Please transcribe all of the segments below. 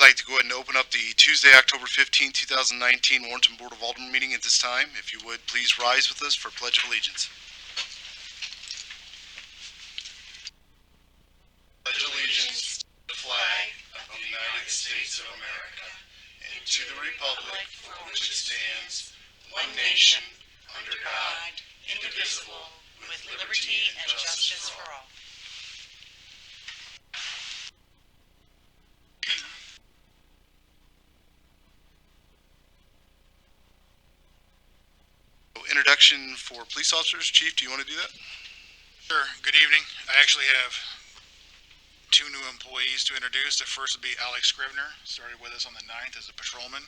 like to go ahead and open up the Tuesday, October 15th, 2019 Warrenton Board of Alderman meeting at this time. If you would, please rise with us for Pledge of Allegiance. Pledge allegiance to the flag of the United States of America and to the republic for which it stands, one nation, under God, indivisible, with liberty and justice for all. Introduction for police officers. Chief, do you want to do that? Sure. Good evening. I actually have two new employees to introduce. The first will be Alex Scrivener, started with us on the 9th as a patrolman.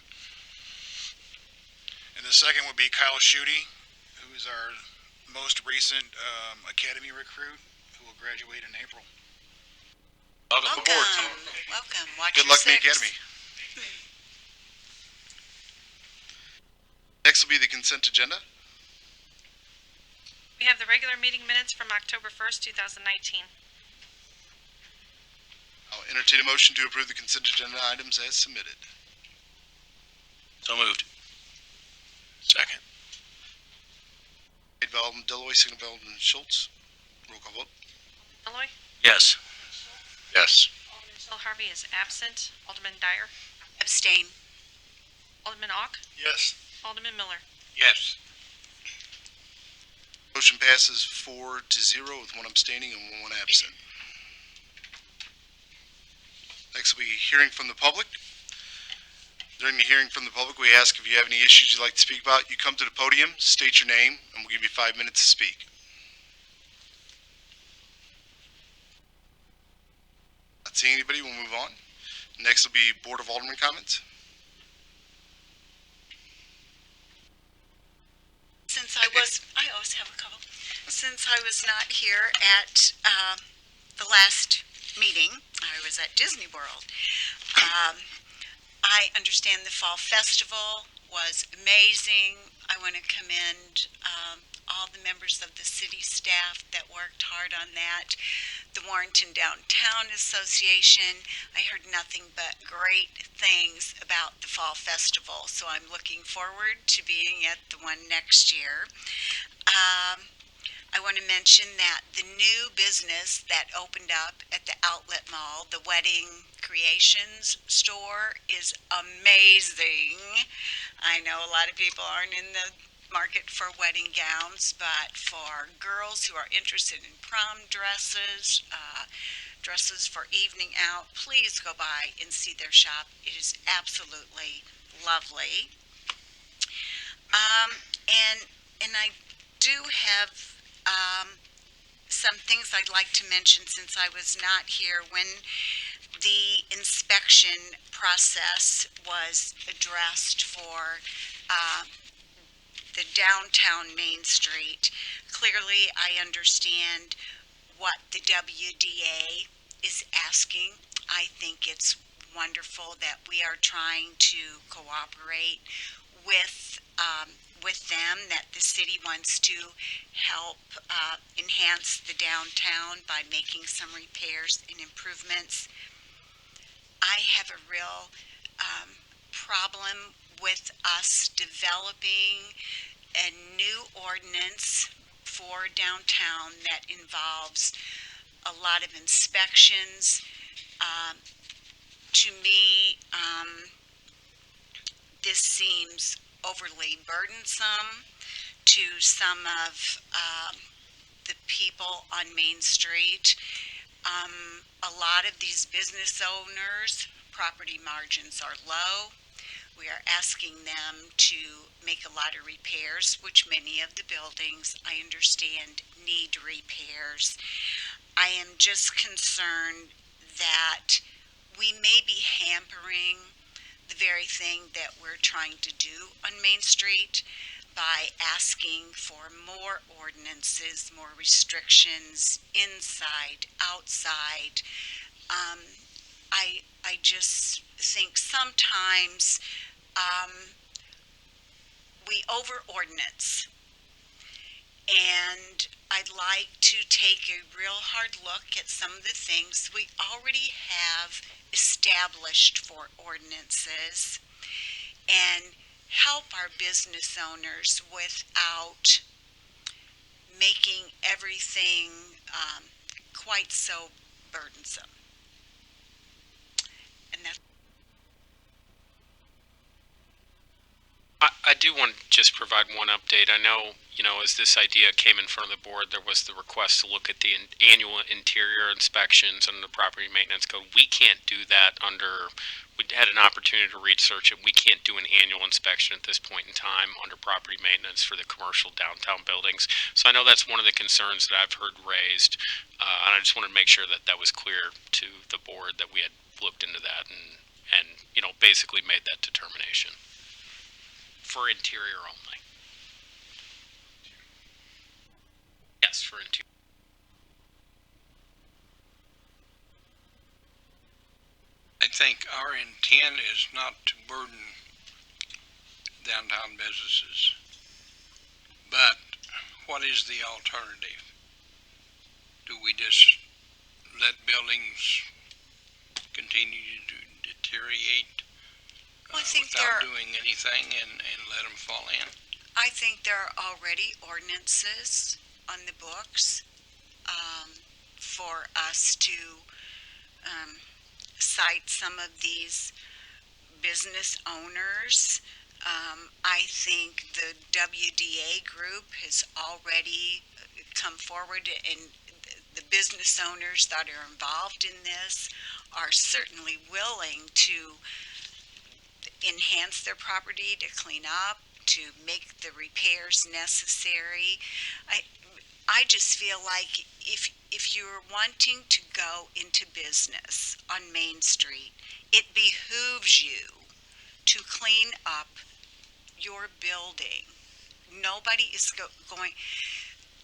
And the second would be Kyle Schutte, who is our most recent academy recruit, who will graduate in April. Welcome aboard, team. Welcome. Watch Good luck in the academy. Next will be the consent agenda. We have the regular meeting minutes from October 1st, 2019. I'll entertain a motion to approve the consent agenda items as submitted. So moved. Second. Made by Alderman Deloy, seconded by Alderman Schultz. Roll call vote. Deloy? Yes. Yes. Alderman Shell Harvey is absent. Alderman Dyer? Abstain. Alderman Ock? Yes. Alderman Miller? Yes. Motion passes 4-0 with one abstaining and one absent. Next will be hearing from the public. During the hearing from the public, we ask if you have any issues you'd like to speak about. You come to the podium, state your name, and we'll give you 5 minutes to speak. Not seeing anybody, we'll move on. Next will be Board of Alderman comments. I always have a couple. Since I was not here at the last meeting, I was at Disney World. I understand the Fall Festival was amazing. I want to commend all the members of the city staff that worked hard on that. The Warrenton Downtown Association, I heard nothing but great things about the Fall Festival, so I'm looking forward to being at the one next year. I want to mention that the new business that opened up at the Outlet Mall, the Wedding Creations store, is amazing. I know a lot of people aren't in the market for wedding gowns, but for girls who are interested in prom dresses, dresses for evening out, please go by and see their shop. It is absolutely lovely. And I do have some things I'd like to mention since I was not here when the inspection process was addressed for the downtown Main Street. Clearly, I understand what the WDA is asking. I think it's wonderful that we are trying to cooperate with them, that the city wants to help enhance the downtown by making some repairs and improvements. I have a real problem with us developing a new ordinance for downtown that involves a lot of inspections. To me, this seems overly burdensome to some of the people on Main Street. A lot of these business owners, property margins are low. We are asking them to make a lot of repairs, which many of the buildings, I understand, need repairs. I am just concerned that we may be hampering the very thing that we're trying to do on Main Street by asking for more ordinances, more restrictions, inside, outside. I just think sometimes we over ordinance, and I'd like to take a real hard look at some of the things we already have established for ordinances and help our business owners without making everything quite so burdensome. And that's I do want to just provide one update. I know, as this idea came in front of the board, there was the request to look at the annual interior inspections under the property maintenance code. We can't do that we had an opportunity to research it. We can't do an annual inspection at this point in time under property maintenance for the commercial downtown buildings. So I know that's one of the concerns that I've heard raised, and I just wanted to make sure that that was clear to the board that we had looked into that and basically made that determination for interior only. Yes, for interior. I think our intent is not to burden downtown businesses. But what is the alternative? Do we just let buildings continue to deteriorate Well, I think without doing anything and let them fall in? I think there are already ordinances on the books for us to cite some of these business owners. I think the WDA group has already come forward, and the business owners that are involved in this are certainly willing to enhance their property, to clean up, to make the repairs necessary. I just feel like if you're wanting to go into business on Main Street, it behooves you to clean up your building. Nobody is going.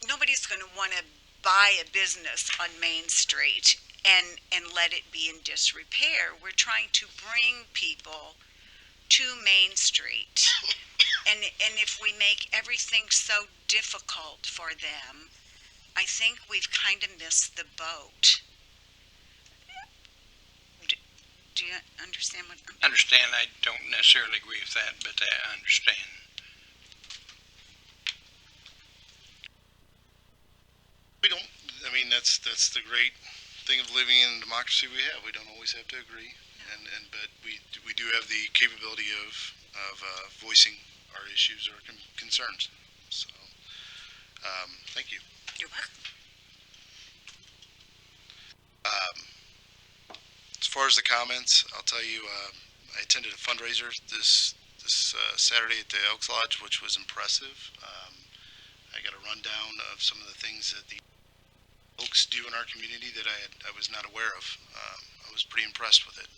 Nobody's going to want to buy a business on Main Street and let it be in disrepair. We're trying to bring people to Main Street. And if we make everything so difficult for them, I think we've kind of missed the boat. Do you understand what I'm Understand, I don't necessarily agree with that, but I understand. We don't, I mean, that's the great thing of living in the democracy we have. We don't always have to agree, but we do have the capability of voicing our issues or concerns. So, thank you. You're welcome. As far as the comments, I'll tell you, I attended a fundraiser this Saturday at the Elks Lodge, which was impressive. I got a rundown of some of the things that the Elks do in our community that I was not aware of. I was pretty impressed with it.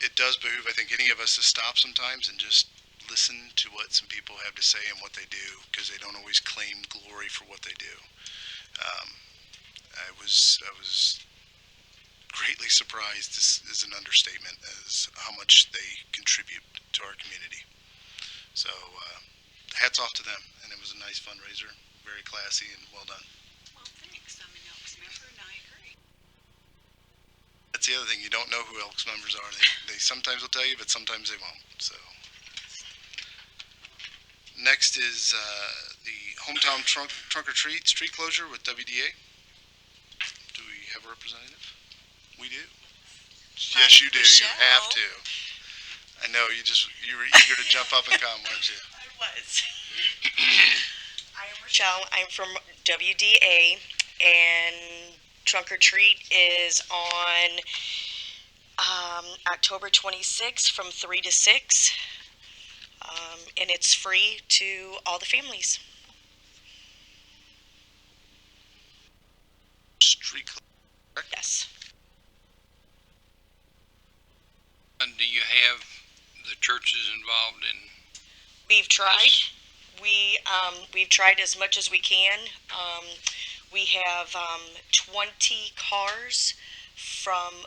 It does behoove, I think, any of us to stop sometimes and just listen to what some people have to say and what they do, because they don't always claim glory for what they do. I was greatly surprised, is an understatement, as how much they contribute to our community. So hats off to them, and it was a nice fundraiser, very classy and well done. Well, thanks. I'm an Elks member, and I agree. That's the other thing, you don't know who Elks members are. They sometimes will tell you, but sometimes they won't. So next is the hometown trunk or treat street closure with WDA. Do we have a representative? We do. Yes, you do. You have to. I know you were eager to jump up and come, weren't you? I was. I am Rochelle. I'm from WDA, and Trunk or Treat is on October 26th from 3 to 6, and it's free to all the families. Street closure. Yes. And do you have the churches involved in? We've tried. We've tried as much as we can. We have 20 cars from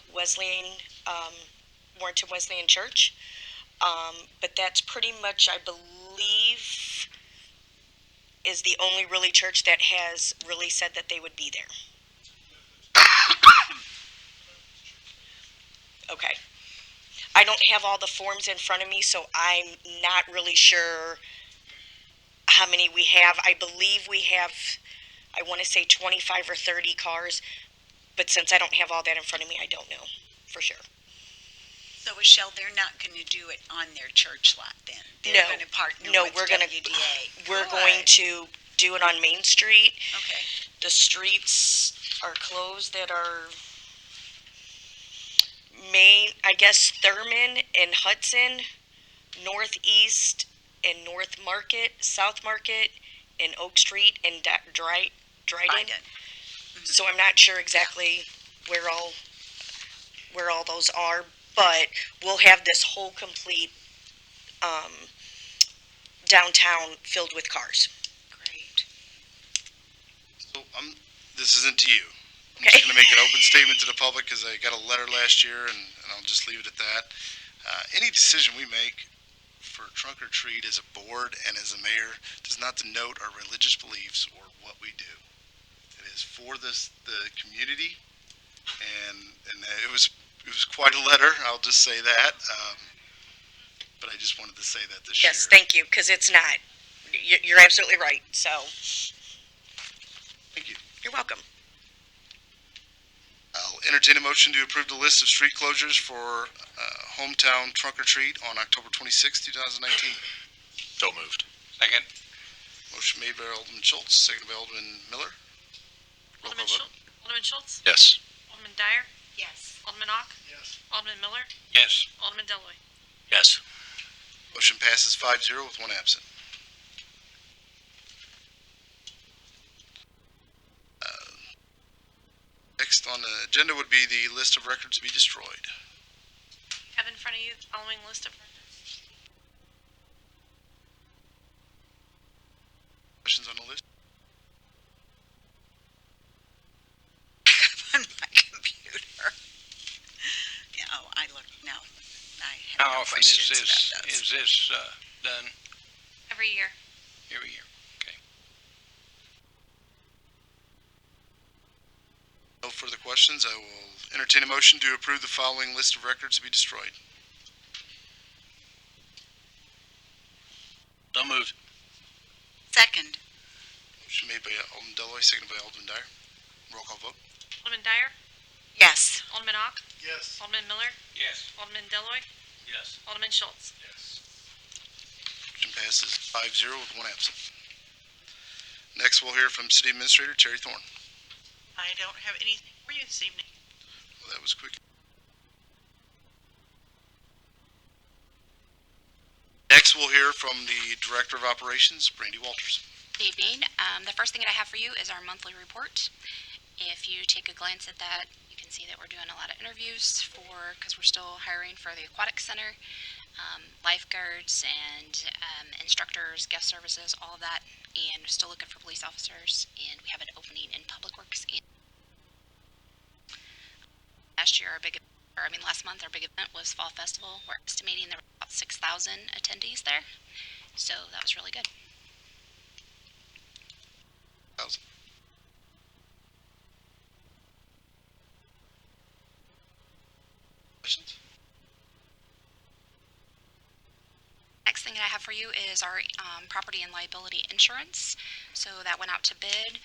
Warrenton Wesleyan Church, but that's pretty much, I believe, is the only really church that has really said that they would be there. Okay. I don't have all the forms in front of me, so I'm not really sure how many we have. I believe we have, I want to say 25 or 30 cars, but since I don't have all that in front of me, I don't know for sure. So Michelle, they're not going to do it on their church lot then? They're No. going to partner No, with we're gonna- WDA? We're going to do it on Main Street. Okay. The streets are closed that are I guess Thurman and Hudson, Northeast and North Market, South Market, and Oak Street and Dryden. Biden. So I'm not sure exactly where all those are, but we'll have this whole complete downtown filled with cars. Great. So this isn't to you. I'm Okay. just going to make an open statement to the public because I got a letter last year, and I'll just leave it at that. Any decision we make for Trunk or Treat as a board and as a mayor does not denote our religious beliefs or what we do. It is for the community, and it was quite a letter. I'll just say that. But I just wanted to say that this Yes, year. thank you, because it's not. You're absolutely right. So Thank you. you're welcome. I'll entertain a motion to approve the list of street closures for hometown Trunk or Treat on October 26, 2019. So moved. Second. Motion made by Alderman Schultz, seconded by Alderman Miller. Roll call vote. Alderman Schultz? Yes. Alderman Dyer? Yes. Alderman Ock? Yes. Alderman Miller? Yes. Alderman Deloy. Yes. Motion passes 5-0 with one absent. Next on the agenda would be the list of records to be destroyed. Have in front of you the following list of records. Questions on the list? On my computer. No, I have How no often is questions this, about those. done? Every year. Every year. No further questions. I will entertain a motion to approve the following list of records to be destroyed. So moved. Second. Motion made by Alderman Deloy, seconded by Alderman Dyer. Roll call vote. Alderman Dyer? Yes. Alderman Ock? Yes. Alderman Miller? Yes. Alderman Deloy. Yes. Alderman Schultz. Motion passes 5-0 with one absent. Next, we'll hear from City Administrator Terry Thorne. I don't have anything for you this evening. Well, that was quick. Next, we'll hear from the Director of Operations, Brandy Walters. Good evening. The first thing that I have for you is our monthly report. If you take a glance at that, you can see that we're doing a lot of interviews because we're still hiring for the aquatic center, lifeguards and instructors, guest services, all of that, and we're still looking for police officers, and we have an opening in Public Works. Last month our big event was Fall Festival. We're estimating there were about 6,000 attendees there, so that was really good. Questions? Next thing that I have for you is our property and liability insurance. So that went out to bid.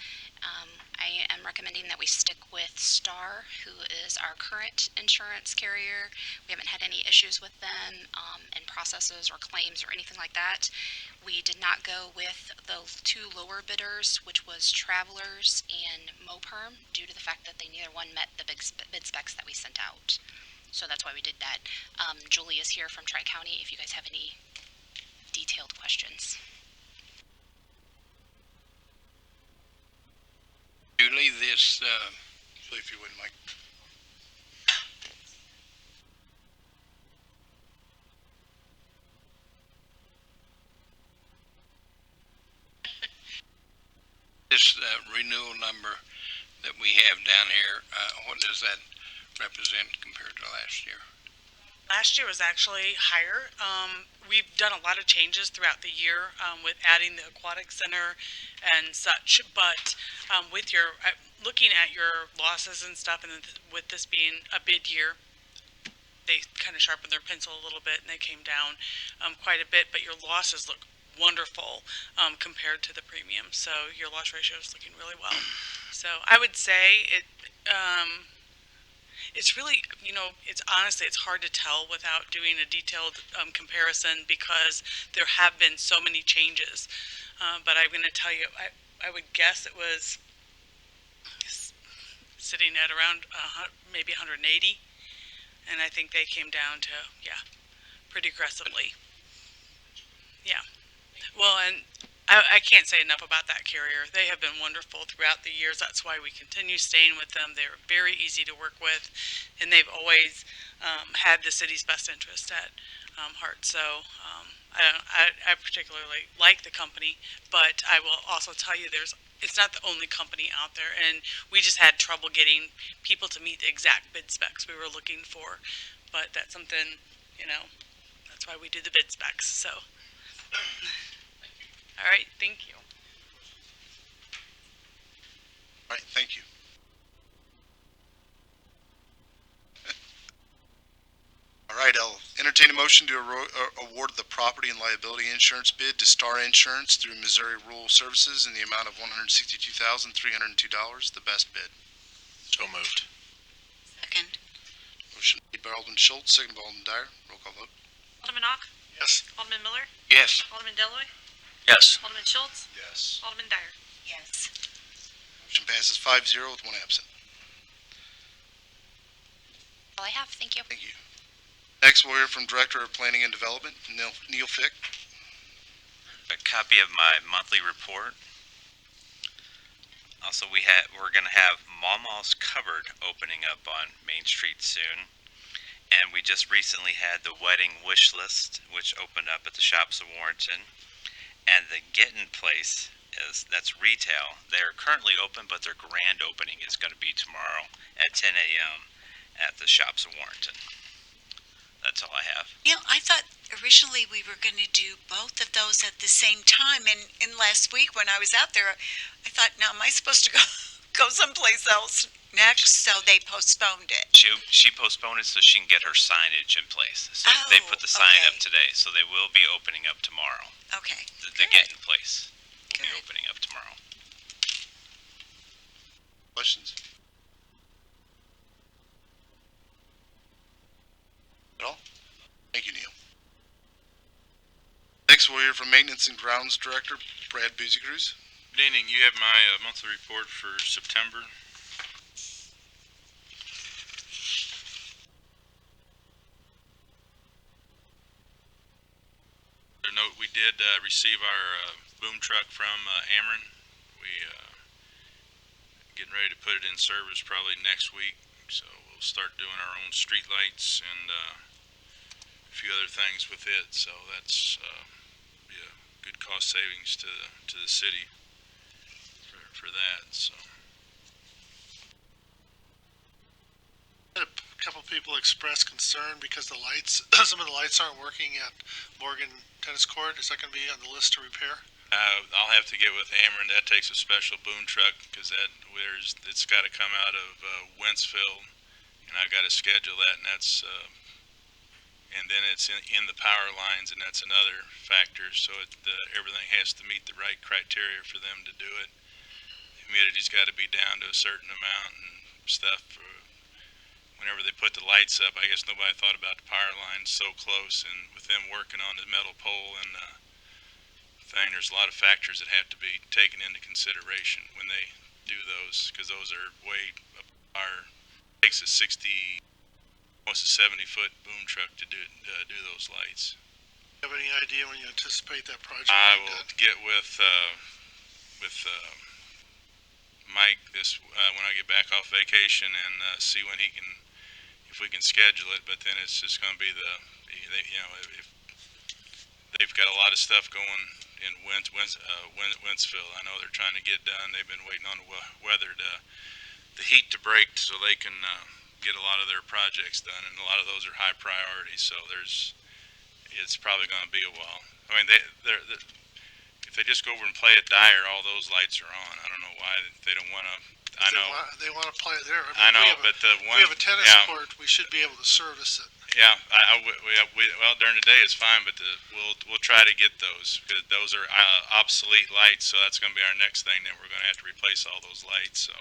I am recommending that we stick with Star, who is our current insurance carrier. We haven't had any issues with them in processes or claims or anything like that. We did not go with the two lower bidders, which was Travelers and Moperm, due to the fact that they neither one met the bid specs that we sent out. So that's why we did that. Julie is here from Tri-County if you guys have any detailed questions. Julie, this, Julie, if you wouldn't, Mike. renewal number that we have down here, what does that represent compared to last year? Last year was actually higher. We've done a lot of changes throughout the year with adding the aquatic center and such. But with your looking at your losses and stuff, and with this being a bid year, they kind of sharpened their pencil a little bit and they came down quite a bit. But your losses look wonderful compared to the premium. So your loss ratio is looking really well. So I would say it. It's really, it's honestly, it's hard to tell without doing a detailed comparison because there have been so many changes. But I'm going to tell you, I would guess it was sitting at around maybe 180, and I think they came down to, yeah, pretty aggressively. Yeah. Well, and I can't say enough about that carrier. They have been wonderful throughout the years. That's why we continue staying with them. They're very easy to work with, and they've always had the city's best interest at heart. So I particularly like the company, but I will also tell you it's not the only company out there, and we just had trouble getting people to meet the exact bid specs we were looking for. But that's something, that's why we do the bid specs. So. All right, thank you. All right, thank you. All right, I'll entertain a motion to award the property and liability insurance bid to Star Insurance through Missouri Rural Services in the amount of $162,302, the best bid. So moved. Second. Motion made by Alderman Schultz, second by Alderman Dyer. Roll call vote. Alderman Ock? Yes. Alderman Miller? Yes. Alderman Deloy, Yes. Alderman Schultz? Yes. Alderman Dyer? Yes. Motion passes 5-0 with one absent. All I have, thank you. Thank you. Next, we'll hear from Director of Planning and Development, Neil Fick. A copy of my monthly report. Also, we're going to have Mama's Cupboard opening up on Main Street soon. And we just recently had the Wedding Wish List, which opened up at the Shops of Warrenton. And the Gettin' Place, that's retail. They're currently open, but their grand opening is going to be tomorrow at 10 a.m. at the Shops of Warrenton. That's all I have. I thought originally we were going to do both of those at the same time, and last week when I was out there, I thought, now am I supposed to go someplace else next? So they postponed it. She postponed it so she can get her signage in place. So they put the sign up today, so they will be opening up tomorrow. Okay. The Gettin' Place will be Good. opening up tomorrow. Questions? At all? Thank you, Neil. Next, we'll hear from Maintenance and Grounds Director, Brad Boozy-Cruz. Good evening. You have my monthly report for September. Note, we did receive our boom truck from Ameren. We getting ready to put it in service probably next week. So we'll start doing our own street lights and a few other things with it. So that's be a good cost savings to the city for that. So. A couple people expressed concern because the lights, some of the lights aren't working at Morgan Tennis Court. Is that going to be on the list to repair? I'll have to get with Ameren. That takes a special boom truck because it's got to come out of Wentzville, and I've got to schedule that, and that's and then it's in the power lines, and that's another factor. So everything has to meet the right criteria for them to do it. Humidity's got to be down to a certain amount and stuff. Whenever they put the lights up, I guess nobody thought about the power lines so close, and with them working on the metal pole and thing, there's a lot of factors that have to be taken into consideration when they do those, because those are way up our. It takes a 60, almost a 70-foot boom truck to do those lights. Do you have any idea when you anticipate that project? I will get with Mike when I get back off vacation and see when he can. If we can schedule it, but then it's just going to be if they've got a lot of stuff going in Wentzville. I know they're trying to get done. They've been waiting on the weather the heat to break so they can get a lot of their projects done, and a lot of those are high priority, so it's probably gonna be a while. I mean, if they just go over and play at Dyer, all those lights are on. I don't know why they don't wanna, I know, They wanna play it there. I know, we have but the if one, we have a tennis yeah. court, we should be able to service it. Yeah, well, during the day it's fine, but we'll try to get those, because those are obsolete lights, so that's gonna be our next thing, that we're gonna have to replace all those lights, so.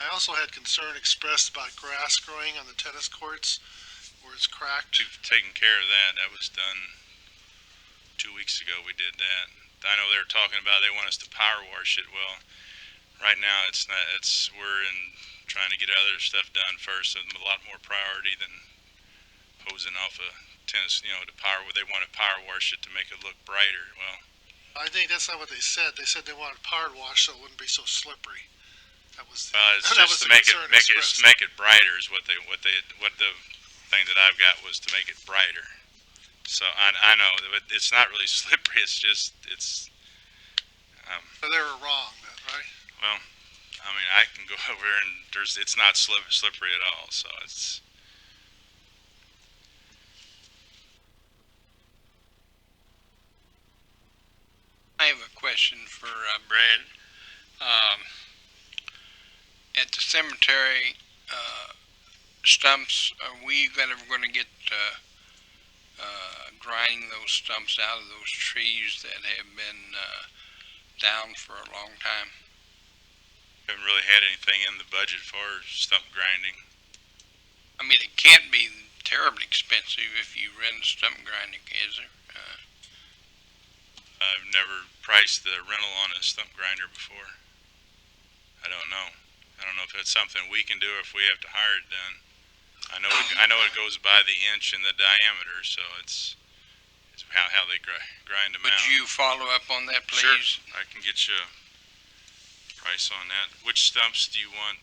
I also had concern expressed about grass growing on the tennis courts where it's cracked. We've taken care of that. That was done 2 weeks ago. We did that. I know they were talking about they want us to power wash it. Well, right now it's not. We're in trying to get other stuff done first. So a lot more priority than hosing off a tennis. They want to power wash it to make it look brighter. Well, I think that's not what they said. They said they wanted powered wash so it wouldn't be so slippery. That was it's that just was to the make concern expressed. make it brighter is what the thing that I've got was to make it brighter. So I know, but it's not really slippery. It's just So they were wrong, then, right? well, I mean, I can go over and it's not slippery at all. So it's. I have a question for Brad. At the cemetery, stumps, are we ever going to get grinding those stumps out of those trees that have been down for a long time? Haven't really had anything in the budget for stump grinding. I mean, it can't be terribly expensive if you rent stump grinding, is there? I've never priced the rental on a stump grinder before. I don't know. I don't know if that's something we can do or if we have to hire it done. I know it goes by the inch and the diameter, so it's how they grind them out. Would you follow up on that, please? Sure, I can get you a price on that. Which stumps do you want?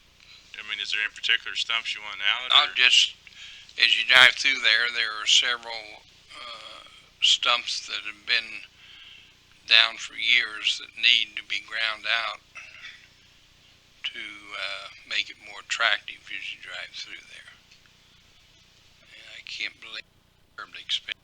I mean, is there any particular stumps you want out? I'll just, as you drive through there are several stumps that have been down for years that need to be ground out to make it more attractive as you drive through there. And I can't believe it's terribly expensive.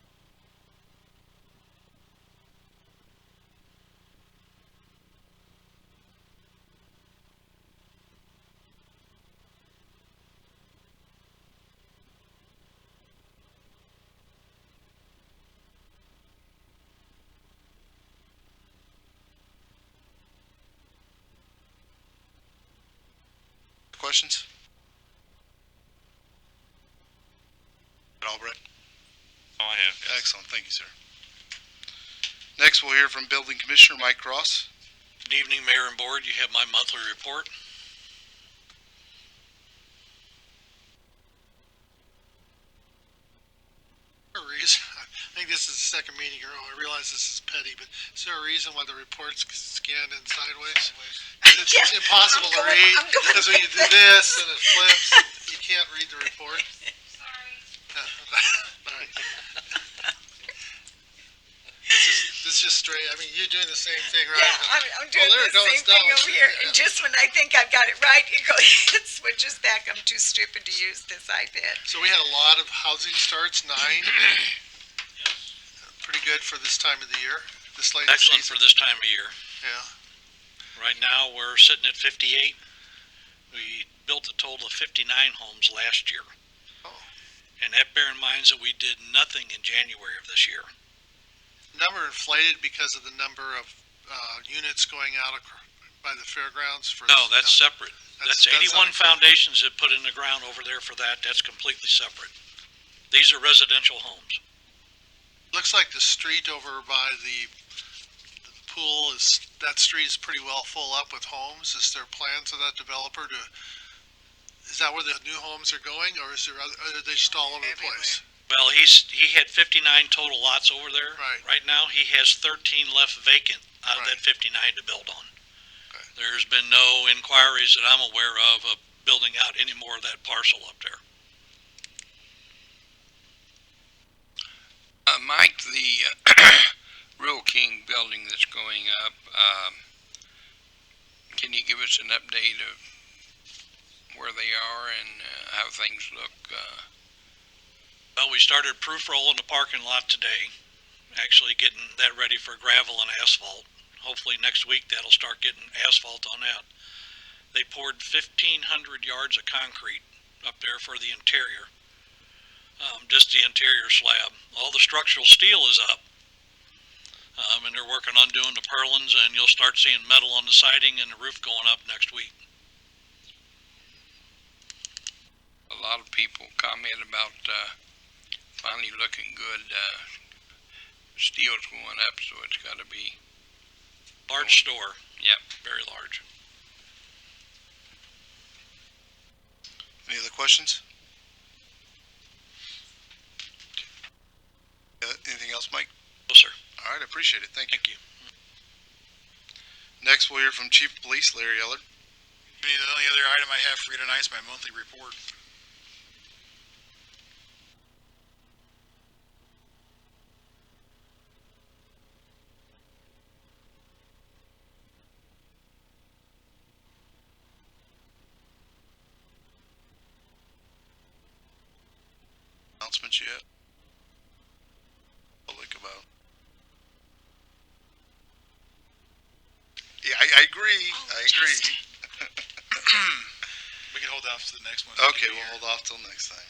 Questions? Albright? All I have. Yes. Excellent, thank you, sir. Next, we'll hear from Building Commissioner Mike Cross. Good evening, Mayor and Board. You have my monthly report. I think this is the second meeting in a row. I realize this is petty, but is there a reason why the report's scanned in sideways? It's impossible to read, because when you do this and it flips, you can't read the report. Sorry. All right. This is just straight, I mean, you're doing the same thing, right? Yeah, I'm doing there, the no, same it's not. thing over here, Yeah. and just when I think I've got it right, it switches back. I'm too stupid to use this iPad. So we had a lot of housing starts, 9. Pretty good for this time of the year, this late Excellent season. for this time of year. Yeah. Right now, we're sitting at 58. We built a total of 59 homes last year. Oh. And that bear in mind that we did nothing in January of this year. Number inflated because of the number of units going out by the fairgrounds for. No, that's separate. That's 81 not foundations that put in the ground over there for that. That's completely separate. These are residential homes. Looks like the street over by the pool that street is pretty well full up with homes. Is there plans of that developer is that where the new homes are going, or are they just all over the place? Well, he had 59 total lots over there. Right. Right now, he has 13 left vacant out of Right. that 59 to build on. Okay. There's been no inquiries that I'm aware of building out any more of that parcel up there. Mike, the Real King building that's going up, can you give us an update of where they are and how things look. Well, we started proof rolling the parking lot today, actually getting that ready for gravel and asphalt. Hopefully next week that'll start getting asphalt on that. They poured 1,500 yards of concrete up there for the interior, just the interior slab. All the structural steel is up, and they're working on doing the purlins, and you'll start seeing metal on the siding and the roof going up next week. A lot of people comment about finally looking good. Steel's going up, so it's got to be Large store. Yep. Very large. Any other questions? Anything else, Mike? No, sir. All right, I appreciate it. Thank you. Thank you. Next, we'll hear from Chief of Police Larry Eller. The only other item I have for you tonight is my monthly report. Announcements yet? Public about. Yeah, I agree. I agree. We can hold off to the next one. Okay, we'll hold off till next time.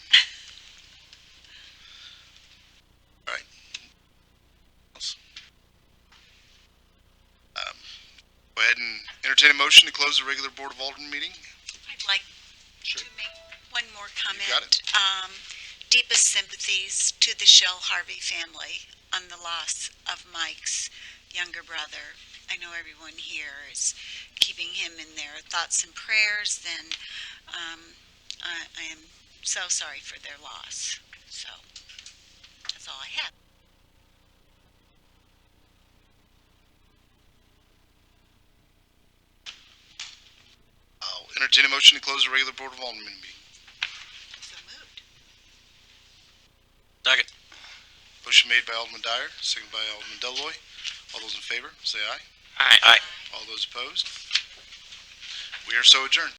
All right. Go ahead and entertain a motion to close the regular Board of Alderman meeting. I'd like Sure. to make one more comment. got it. Deepest sympathies to the Shell Harvey family on the loss of Mike's younger brother. I know everyone here is keeping him in their thoughts and prayers, and I am so sorry for their loss. So, that's all I have. I'll entertain a motion to close the regular Board of Alderman meeting. So moved. Second. Motion made by Alderman Dyer, seconded by Alderman Deloy. All those in favor, say aye. Aye. All those opposed? We are so adjourned.